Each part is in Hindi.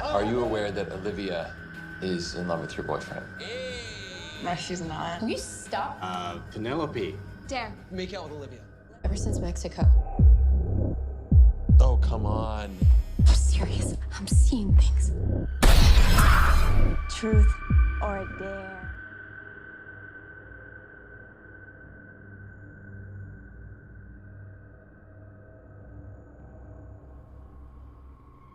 Are you aware that Olivia is in love with your boyfriend? No, she's not. Will you stop? Penelope. Dare. Make out with Olivia. Ever since Mexico. Oh, come on. I'm serious. I'm seeing things. Truth or dare?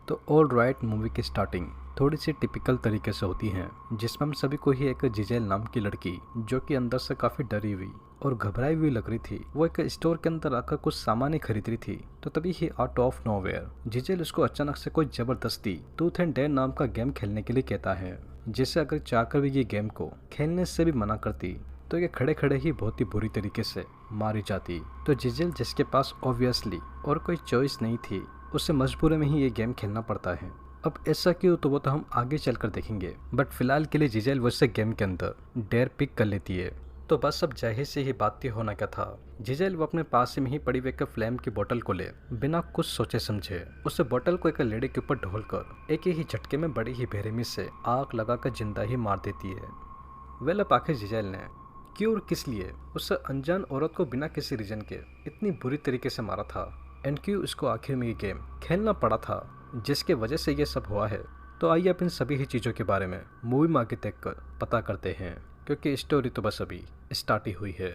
तो ऑल राइट, मूवी की स्टार्टिंग थोड़ी सी टिपिकल तरीके से होती है, जिसमें हम सभी को ही एक जिजेल नाम की लड़की, जो कि अंदर से काफ़ी डरी हुई और घबराई हुई लग रही थी, वो एक स्टोर के अंदर आकर कुछ सामान खरीद रही थी। तो तभी ही आउट ऑफ नोवेयर जिजेल उसको अचानक से कोई जबरदस्ती ट्रूथ एंड डेयर नाम का गेम खेलने के लिए कहता है, जिसे अगर चाहकर भी ये गेम को खेलने से भी मना करती तो ये खड़े खड़े ही बहुत ही बुरी तरीके से मारी जाती। तो जिजेल, जिसके पास ऑब्वियसली और कोई चॉइस नहीं थी, उसे मजबूरी में ही ये गेम खेलना पड़ता है। अब ऐसा क्यों, तो वो तो हम आगे चलकर देखेंगे, बट फिलहाल के लिए जिजेल वैसे गेम के अंदर डेयर पिक कर लेती है। तो बस अब जाहिर से ही बात होना क्या था, जिजेल वो अपने पास में ही पड़ी हुई एक फ्लेम की बोतल को ले बिना कुछ सोचे समझे उस बोतल को एक लेडी के ऊपर ढोलकर एक ही झटके में बड़ी ही बेरहमी से आग लगाकर जिंदा ही मार देती है। वेल, अब आखिर जिजेल ने क्यों और किस लिए उस अनजान औरत को बिना किसी रीजन के इतनी बुरी तरीके से मारा था, एंड क्यों इसको आखिर में ये गेम खेलना पड़ा था, जिसके वजह से ये सब हुआ है। तो आइए आप इन सभी ही चीज़ों के बारे में मूवी में आगे देखकर पता करते हैं, क्योंकि स्टोरी तो बस अभी स्टार्ट ही हुई है।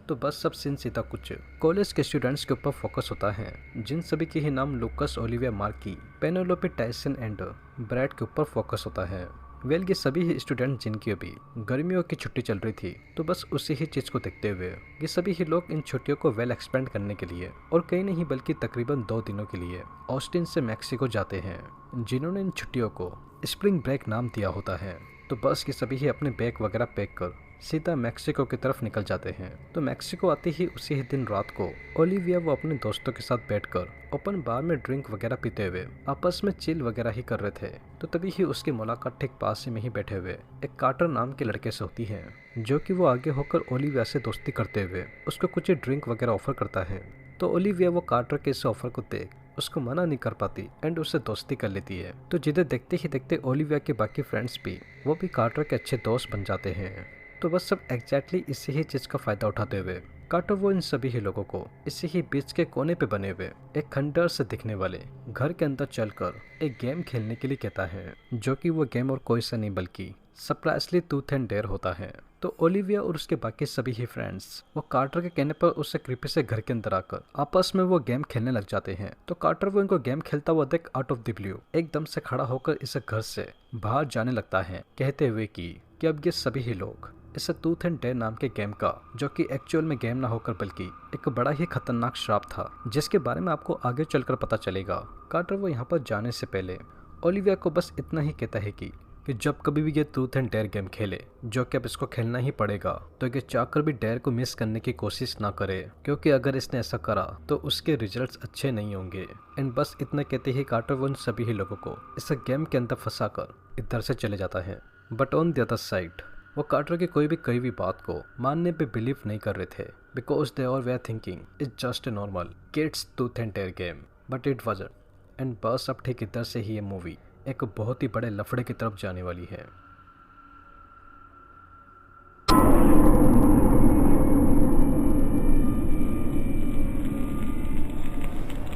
तो बस सब सीन सीधा कुछ कॉलेज के स्टूडेंट्स के ऊपर फोकस होता है, जिन सभी के ही नाम Lucas, Olivia Markey, Penelope Tyson and Brad के ऊपर फोकस होता है। वेल, ये सभी ही स्टूडेंट जिनकी अभी गर्मियों की छुट्टी चल रही थी, तो बस उसी ही चीज़ को देखते हुए ये सभी ही लोग इन छुट्टियों को वेल एक्सपेंड करने के लिए और कहीं नहीं बल्कि तकरीबन 2 दिनों के लिए ऑस्टिन से मैक्सिको जाते हैं, जिन्होंने इन छुट्टियों को स्प्रिंग ब्रेक नाम दिया होता है। तो बस ये सभी ही अपने बैग वगैरह पैक कर सीधा मैक्सिको की तरफ निकल जाते हैं। तो मैक्सिको आते ही उसी ही दिन रात को ओलिविया वो अपने दोस्तों के साथ बैठकर ओपन बार में ड्रिंक वगैरह पीते हुए आपस में चिल वगैरह ही कर रहे थे। तो तभी ही उसकी मुलाकात ठीक पास में ही बैठे हुए एक कार्टर नाम के लड़के से होती है, जो कि वो आगे होकर ओलिविया से दोस्ती करते हुए उसको कुछ ड्रिंक वगैरह ऑफर करता है। तो ओलिविया वो कार्टर के इस ऑफर को देख उसको मना नहीं कर पाती एंड उससे दोस्ती कर लेती है। तो जिधर देखते ही देखते ओलिविया के बाकी फ्रेंड्स भी वो भी कार्टर के अच्छे दोस्त बन जाते हैं। तो बस सब एग्जैक्टली इसी ही चीज़ का फायदा उठाते हुए कार्टर वो इन सभी ही लोगों को इसी ही बीच के कोने पे बने हुए एक खंडर से दिखने वाले घर के अंदर चलकर एक गेम खेलने के लिए कहता है, जो कि वो गेम और कोई सा नहीं बल्कि सरप्राइजली ट्रूथ एंड डेयर होता है। तो ओलिविया और उसके बाकी सभी ही फ्रेंड्स वो कार्टर के कहने पर उससे क्रीपी से घर के अंदर आकर आपस में वो गेम खेलने लग जाते हैं। तो कार्टर वो इनको गेम खेलता हुआ देख आउट ऑफ द ब्लू एकदम से खड़ा होकर इस घर से बाहर जाने लगता है, कहते हुए कि अब ये सभी ही लोग इस ट्रूथ एंड डेयर नाम के गेम का, जो कि एक्चुअल में गेम ना होकर बल्कि एक बड़ा ही खतरनाक श्राप था, जिसके बारे में आपको आगे चलकर पता चलेगा। कार्टर वो यहाँ पर जाने से पहले ओलिविया को बस इतना ही कहता है कि जब कभी भी ये ट्रूथ एंड डेयर गेम खेले, जो कि अब इसको खेलना ही पड़ेगा, तो ये चाहकर भी डेयर को मिस करने की कोशिश ना करे, क्योंकि अगर इसने ऐसा करा तो उसके रिजल्ट्स अच्छे नहीं होंगे। एंड बस इतना कहते ही कार्टर वो उन सभी ही लोगों को इस गेम के अंदर फंसा कर इधर से चले जाता है। But on the other side वो कार्टर की कोई भी कही हुई बात को मानने पे बिलीव नहीं कर रहे थे, because they all were thinking it's just a normal kids truth and dare game, but it wasn't. एंड बस अब ठीक इधर से ही ये मूवी एक बहुत ही बड़े लफड़े की तरफ जाने वाली है।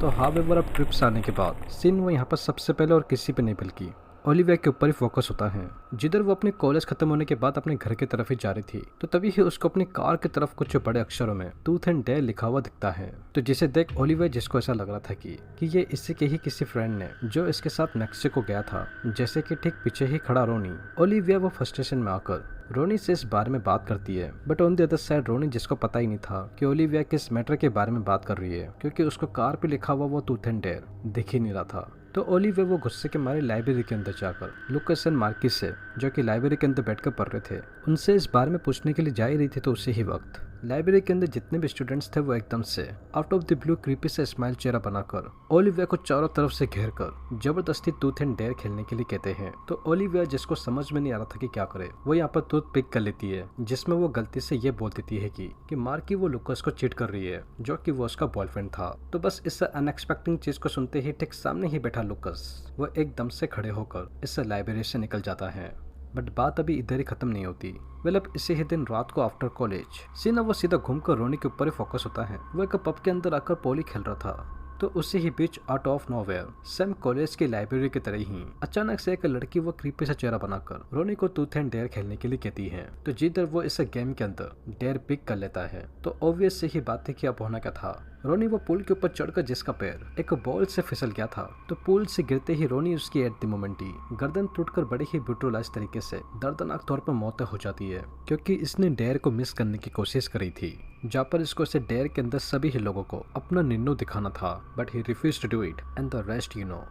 तो हावेवर अब ट्रिप्स आने के बाद सीन वो यहाँ पर सबसे पहले और किसी पे नहीं बल्कि ओलिविया के ऊपर ही फोकस होता है, जिधर वो अपने कॉलेज खत्म होने के बाद अपने घर की तरफ ही जा रही थी। तो तभी ही उसको अपनी कार की तरफ कुछ बड़े अक्षरों में ट्रूथ एंड डेयर लिखा हुआ दिखता है। तो जिसे देख ओलिविया, जिसको ऐसा लग रहा था कि ये इसी के ही किसी फ्रेंड ने जो इसके साथ मैक्सिको गया था, जैसे कि ठीक पीछे ही खड़ा रोनी। ओलिविया वो फ्रस्ट्रेशन में आकर रोनी से इस बारे में बात करती है, but on the other side Ronnie, जिसको पता ही नहीं था कि ओलिविया किस मैटर के बारे में बात कर रही है, क्योंकि उसको कार पे लिखा हुआ वो ट्रूथ एंड डेयर दिख ही नहीं रहा था। तो ओलिविया वो गुस्से के मारे लाइब्रेरी के अंदर जाकर लुकस एंड मार्किस से, जो कि लाइब्रेरी के अंदर बैठकर पढ़ रहे थे, उनसे इस बारे में पूछने के लिए जा ही रही थी। तो उसी ही वक्त लाइब्रेरी के अंदर जितने भी स्टूडेंट्स थे वो एकदम से out of the blue creepy से स्माइल चेहरा बनाकर ओलिविया को चारों तरफ से घेर कर जबरदस्ती टूथ एंड डेयर खेलने के लिए कहते हैं। तो ओलिविया, जिसको समझ में नहीं आ रहा था कि क्या करे, वो यहाँ पर टूथ पिक कर लेती है, जिसमें वो गलती से ये बोल देती है कि मार्की वो लुकस को चीट कर रही है, जो कि वो उसका बॉयफ्रेंड था। तो बस इस अनएक्सपेक्टेड चीज को सुनते ही ठीक सामने ही बैठा लुकस वो एकदम से खड़े होकर इस लाइब्रेरी से निकल जाता है। बट बात अभी इधर ही खत्म नहीं होती। वेल, अब इसी ही दिन रात को आफ्टर कॉलेज सीना वो सीधा घूमकर रोनी के ऊपर ही फोकस होता है। वो एक पब के अंदर आकर पोली खेल रहा था। तो उसी ही बीच out of nowhere Sam college की लाइब्रेरी की तरह ही अचानक से एक लड़की वो क्रीपी सा चेहरा बनाकर रोनी को टूथ एंड डेयर खेलने के लिए कहती है। तो जिधर वो इस गेम के अंदर डेयर पिक कर लेता है। तो ऑब्वियस से ही बात थी कि अब होना क्या था। रोनी वो पुल के ऊपर चढ़कर जिसका पैर एक बॉल से फिसल गया था, तो पुल से गिरते ही रोनी उसकी एट द मोमेंट ही गर्दन टूटकर बड़ी ही ब्रूटलाइज तरीके से दर्दनाक तौर पर मौत हो जाती है, क्योंकि इसने डेयर को मिस करने की कोशिश करी थी, जहाँ पर इसको इसे डेयर के अंदर सभी ही लोगों को अपना निन्नू दिखाना था। But he refused to do it and the rest you know.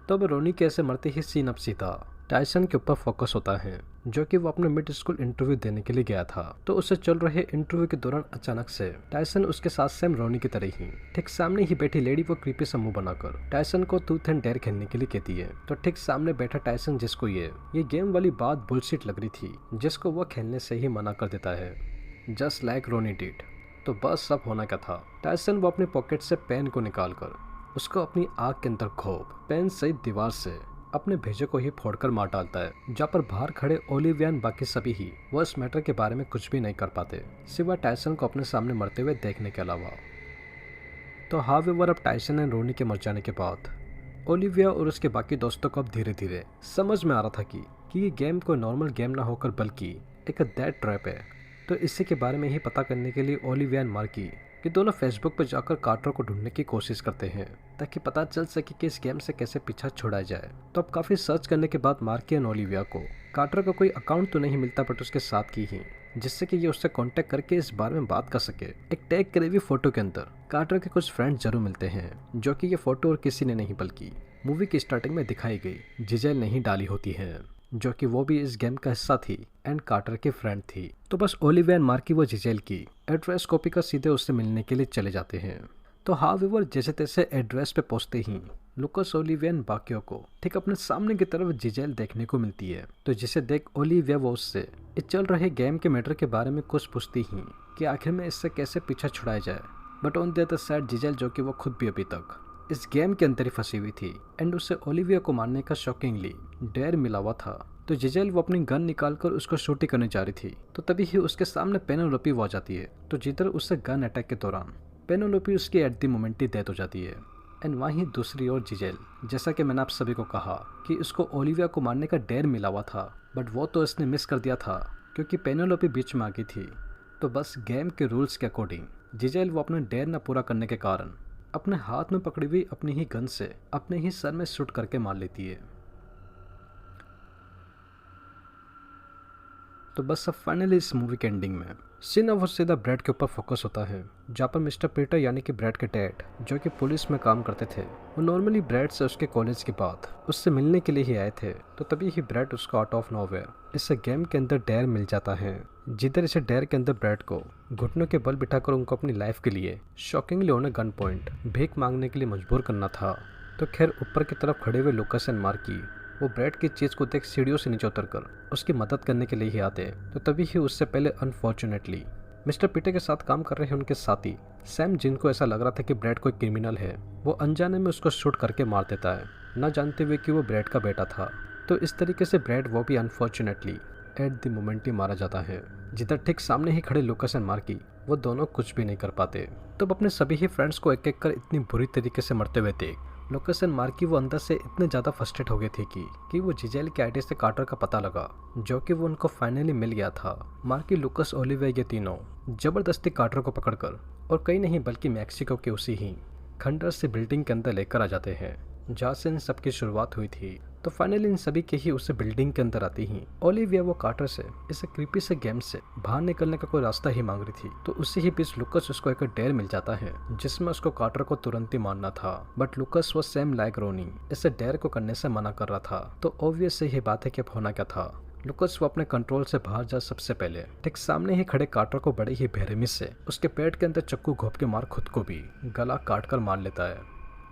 तो अब रोनी के ऐसे मरते ही सीन अब सीधा टाइसन के ऊपर फोकस होता है, जो कि वो अपने मिड स्कूल इंटरव्यू देने के लिए गया था। तो उसे चल रहे इंटरव्यू के दौरान अचानक से टाइसन उसके साथ सेम रोनी की तरह ही ठीक सामने ही बैठी लेडी वो क्रीपी सा मुंह बनाकर टाइसन को टूथ एंड डेयर खेलने के लिए कहती है। तो ठीक सामने बैठा टाइसन, जिसको ये गेम वाली बात बुलशिट लग रही थी, जिसको वो खेलने से ही मना कर देता है, जस्ट लाइक रोनी डिड। तो बस अब होना क्या था, टाइसन वो अपने पॉकेट से पेन को निकालकर उसको अपनी आँख के अंदर घोप पेन सहित दीवार से अपने भेजे को ही फोड़कर मार डालता है, जहाँ पर बाहर खड़े ओलिविया बाकी सभी ही वो इस मैटर के बारे में कुछ भी नहीं कर पाते, सिवाय टाइसन को अपने सामने मरते हुए देखने के अलावा। तो हावेवर अब टाइसन एंड रोनी के मर जाने के बाद ओलिविया और उसके बाकी दोस्तों को अब धीरे धीरे समझ में आ रहा था कि ये गेम कोई नॉर्मल गेम ना होकर बल्कि एक डेथ ट्रैप है। तो इसी के बारे में ही पता करने के लिए ओलिविया एंड मार्की कि दोनों फेसबुक पर जाकर कार्टर को ढूंढने की कोशिश करते हैं, ताकि पता चल सके कि इस गेम से कैसे पीछा छुड़ाया जाए। तो अब काफी सर्च करने के बाद मार्की एंड ओलिविया को कार्टर का कोई अकाउंट तो नहीं मिलता, बट उसके साथ की ही, जिससे कि ये उससे कांटेक्ट करके इस बारे में बात कर सके। एक टैग करी हुई फोटो के अंदर कार्टर के कुछ फ्रेंड्स जरूर मिलते हैं, जो कि ये फोटो और किसी ने नहीं बल्कि मूवी की स्टार्टिंग में दिखाई गई जिजेल ने ही डाली होती है, जो कि वो भी इस गेम का हिस्सा थी एंड कार्टर की फ्रेंड थी। तो बस ओलिविया एंड मार्की वो जिजेल की एड्रेस कॉपी कर सीधे उससे मिलने के लिए चले जाते हैं। तो हावेवर जैसे तैसे एड्रेस पे पहुंचते ही लुकस ओलिविया एंड बाकियों को ठीक अपने सामने की तरफ जिजेल देखने को मिलती है। तो जिसे देख ओलिविया वो उससे इस चल रहे गेम के मैटर के बारे में कुछ पूछती ही कि आखिर में इससे कैसे पीछा छुड़ाया जाए। But on the other side Gisele, जो कि वो खुद भी अभी तक इस गेम के अंदर ही फंसी हुई थी एंड उसे ओलिविया को मारने का शॉकिंगली डेयर मिला हुआ था। तो जिजेल वो अपनी गन निकालकर उसको शूटिंग करने जा रही थी। तो तभी ही उसके सामने पेनेलोपी वो आ जाती है। तो जिधर उससे गन अटैक के दौरान पेनेलोपी उसकी at the moment he death हो जाती है। एंड वहीं दूसरी ओर जिजेल, जैसा कि मैंने आप सभी को कहा कि उसको ओलिविया को मारने का डेयर मिला हुआ था, बट वो तो इसने मिस कर दिया था क्योंकि पेनेलोपी बीच में आ गई थी। तो बस गेम के रूल्स के अकॉर्डिंग जिजेल वो अपना डेयर न पूरा करने के कारण अपने हाथ में पकड़ी हुई अपनी ही गन से अपने ही सर में शूट करके मार लेती है। तो बस अब फाइनली इस मूवी के एंडिंग में सीन अब सीधा ब्रैड के ऊपर फोकस होता है, जहाँ पर मिस्टर पीटर यानी कि ब्रैड के डैड, जो कि पुलिस में काम करते थे, वो नॉर्मली ब्रैड से उसके कॉलेज के बाद उससे मिलने के लिए ही आए थे। तो तभी ही ब्रैड उसको आउट ऑफ नोवेयर इस गेम के अंदर डेयर मिल जाता है, जिधर इसे डेयर के अंदर ब्रैड को घुटनों के बल बिठाकर उनको अपनी लाइफ के लिए शॉकिंगली ऑन गन पॉइंट भीख मांगने के लिए मजबूर करना था। तो खैर ऊपर की तरफ खड़े हुए लुकस एंड मार्की वो ब्रैड की चीज को देख सीढ़ियों से नीचे उतरकर उसकी मदद करने के लिए ही आते। तो तभी ही उससे पहले अनफॉर्चुनेटली मिस्टर पीटर के साथ काम कर रहे हैं उनके साथी सैम, जिनको ऐसा लग रहा था कि ब्रैड कोई क्रिमिनल है, वो अनजाने में उसको शूट करके मार देता है, न जानते हुए कि वो ब्रैड का बेटा था। तो इस तरीके से ब्रैड वो भी अनफॉर्चुनेटली एट द मोमेंट ही मारा जाता है, जिधर ठीक सामने ही खड़े लुकस एंड मार्की वो दोनों कुछ भी नहीं कर पाते। तो अपने सभी ही फ्रेंड्स को एक एक कर इतनी बुरी तरीके से मरते हुए देख लुकस एंड मार्की वो अंदर से इतने ज़्यादा फ्रस्ट्रेट हो गए थे कि वो जिजेल के आईडी से कार्टर का पता लगा, जो कि वो उनको फाइनली मिल गया था। मार्की, लुकस, ओलिविया ये तीनों जबरदस्ती कार्टर को पकड़कर और कहीं नहीं बल्कि मैक्सिको के उसी ही खंडर से बिल्डिंग के अंदर लेकर आ जाते हैं, जहाँ से इन सबकी शुरुआत हुई थी। तो फाइनली इन सभी के ही उसे बिल्डिंग के अंदर आती ही ओलिविया वो कार्टर से इस क्रीपी से गेम से बाहर निकलने का कोई रास्ता ही मांग रही थी। तो उसी ही बीच लुकस उसको एक डेयर मिल जाता है, जिसमें उसको कार्टर को तुरंत ही मारना था। बट लुकस वो सेम लाइक रोनी इसे डेयर को करने से मना कर रहा था। तो ऑब्वियस से ही बात है कि अब होना क्या था, लुकस वो अपने कंट्रोल से बाहर जा सबसे पहले ठीक सामने ही खड़े कार्टर को बड़े ही बेरहमी से उसके पेट के अंदर चक्कू घोंप के मार खुद को भी गला काट कर मार लेता है।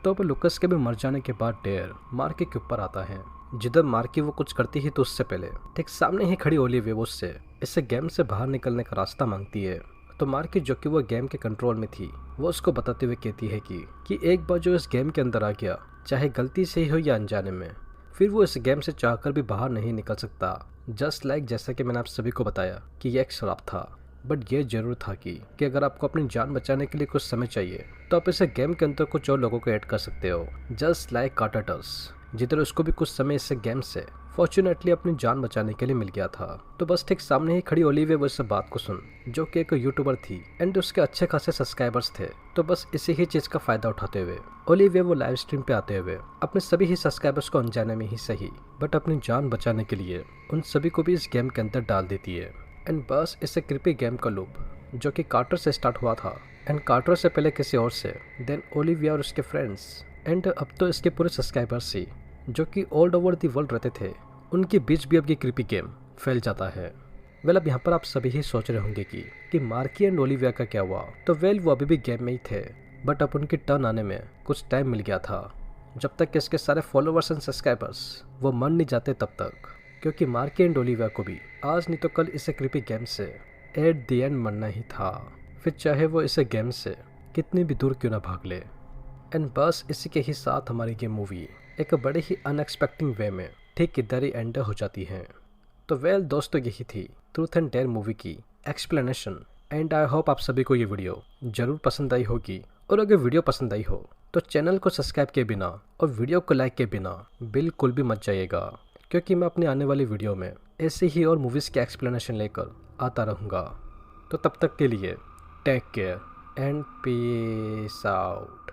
तो अब लुकस के भी मर जाने के बाद डेयर मार्की के ऊपर आता है। जिधर मार्की वो कुछ करती ही तो उससे पहले ठीक सामने ही खड़ी ओलिविया उससे इसे गेम से बाहर निकलने का रास्ता मांगती है। तो मार्की जो कि वो गेम के कंट्रोल में थी वो उसको बताते हुए कहती है कि एक बार जो इस गेम के अंदर आ गया, चाहे गलती से ही हो या अनजाने में, फिर वो इस गेम से चाहकर भी बाहर नहीं निकल सकता। जस्ट लाइक जैसा कि मैंने आप सभी को बताया कि यह एक श्राप था, बट ये जरूर था कि अगर आपको अपनी जान बचाने के लिए कुछ समय चाहिए तो आप इसे गेम के अंदर कुछ और लोगों को ऐड कर सकते हो, जस्ट लाइक कार्टर डस, जिधर उसको भी कुछ समय इस गेम से फॉर्चुनेटली अपनी जान बचाने के लिए मिल गया था। तो बस ठीक सामने ही खड़ी ओलिविया वो इस बात को सुन, जो कि एक यूट्यूबर थी एंड उसके अच्छे खासे सब्सक्राइबर्स थे। तो बस इसी ही चीज़ का फ़ायदा उठाते हुए ओलिविया वो लाइव स्ट्रीम पे आते हुए अपने सभी ही सब्सक्राइबर्स को अनजाने में ही सही बट अपनी जान बचाने के लिए उन सभी को भी इस गेम के अंदर डाल देती है। एंड बस इसे क्रिपी गेम का लूप जो कि कार्टर से स्टार्ट हुआ था एंड कार्टर से पहले किसी और से, देन ओलिविया और उसके फ्रेंड्स एंड अब तो इसके पूरे सब्सक्राइबर्स ही जो कि ऑल ओवर दी वर्ल्ड रहते थे, उनके बीच भी अब ये क्रिपी गेम फैल जाता है। वेल अब यहाँ पर आप सभी ही सोच रहे होंगे कि मार्की एंड ओलिविया का क्या हुआ। तो वेल वो अभी भी गेम में ही थे बट अब उनकी टर्न आने में कुछ टाइम मिल गया था, जब तक कि इसके सारे फॉलोअर्स एंड सब्सक्राइबर्स वो मर नहीं जाते तब तक, क्योंकि मार्की एंड ओलिविया को भी आज नहीं तो कल इसे क्रिपी गेम से एट द एंड मरना ही था, फिर चाहे वो इसे गेम से कितनी भी दूर क्यों ना भाग ले। एंड बस इसी के ही साथ हमारी ये मूवी एक बड़े ही अनएक्सपेक्टिंग वे में ठीक इधर ही एंड हो जाती है। तो वेल दोस्तों यही थी ट्रूथ एंड डेयर मूवी की एक्सप्लेनेशन एंड आई होप आप सभी को ये वीडियो ज़रूर पसंद आई होगी। और अगर वीडियो पसंद आई हो तो चैनल को सब्सक्राइब किए बिना और वीडियो को लाइक किए बिना बिल्कुल भी मत जाइएगा, क्योंकि मैं अपने आने वाली वीडियो में ऐसे ही और मूवीज़ की एक्सप्लेनेशन लेकर आता रहूँगा। तो तब तक के लिए take care and peace out.